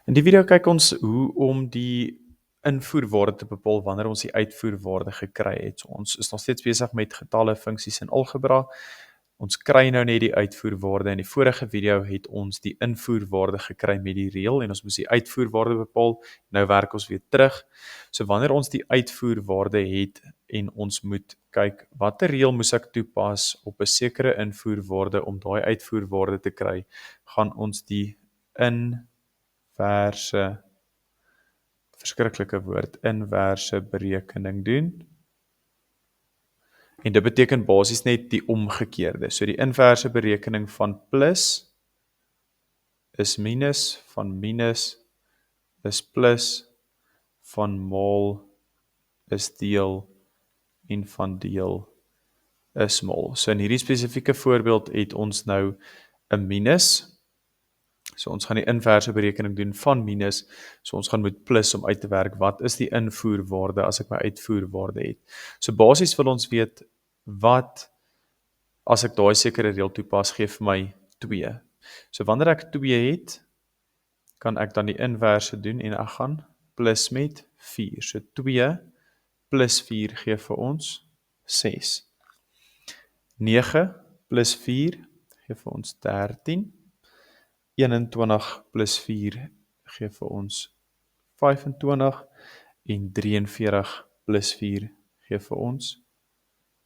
In die video kyk ons hoe om die invoerwaarde te bepaal wanneer ons die uitvoerwaarde gekry het. So, ons is nog steeds besig met getalle, funksies en algebra. Ons kry nou net die uitvoerwaarde. In die vorige video het ons die invoerwaarde gekry met die reël en ons moes die uitvoerwaarde bepaal. Nou werk ons weer terug. So wanneer ons die uitvoerwaarde het en ons moet kyk watter reël moes ek toepas op 'n sekere invoerwaarde om daai uitvoerwaarde te kry, gaan ons die inverse verskriklike woord, inverse berekening doen. En dit beteken basies net die omgekeerde. So die inverse berekening van plus is minus, van minus is plus, van maal is deel en van deel is maal. So in hierdie spesifieke voorbeeld het ons nou 'n minus. So ons gaan die inverse berekening doen van minus, so ons gaan moet plus om uit te werk, wat is die invoerwaarde as ek my uitvoerwaarde het. So basies wil ons weet, wat as ek daai sekere reël toepas, gee vir my 2. So wanneer ek 2 het, kan ek dan die inverse doen en ek gaan plus met 4. So 2 plus 4 gee vir ons 6. 9 plus 4 gee vir ons 13. 21 plus 4 gee vir ons 25 en 43 plus 4 gee vir ons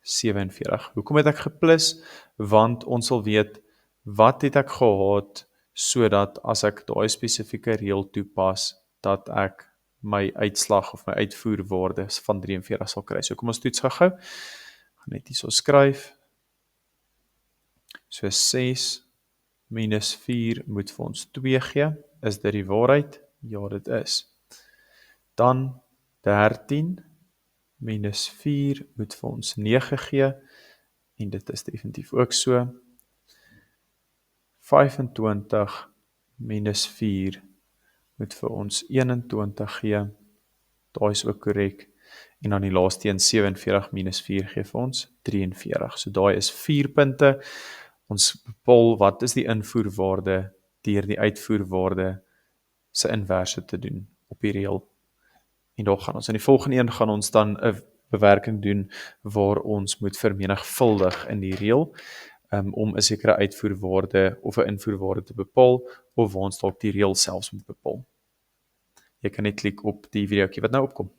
47. Hoekom het ek geplus? Want ons wil weet, wat het ek gehad, sodat as ek daai spesifieke reël toepas, dat ek my uitslag of my uitvoerwaarde van 43 sal kry. So kom ons toets gou-gou. Gaan net hierso skryf. So 6 minus 4 moet vir ons 2 gee. Is dit die waarheid? Ja, dit is. Dan 13 minus 4 moet vir ons 9 gee. En dit is definitief ook so. 25 minus 4 moet vir ons 21 gee. Daai is ook korrek. En dan die laaste een, 47 minus 4 gee vir ons 43. So daai is 4 punte. Ons bepaal wat is die invoerwaarde deur die uitvoerwaarde se inverse te doen op die reël. En daar gaan ons in die volgende een gaan ons dan 'n bewerking doen waar ons moet vermenigvuldig in die reël om 'n sekere uitvoerwaarde of 'n invoerwaarde te bepaal of waar ons dalk die reël selfs moet bepaal. Jy kan net klik op die videoetjie wat nou opkom.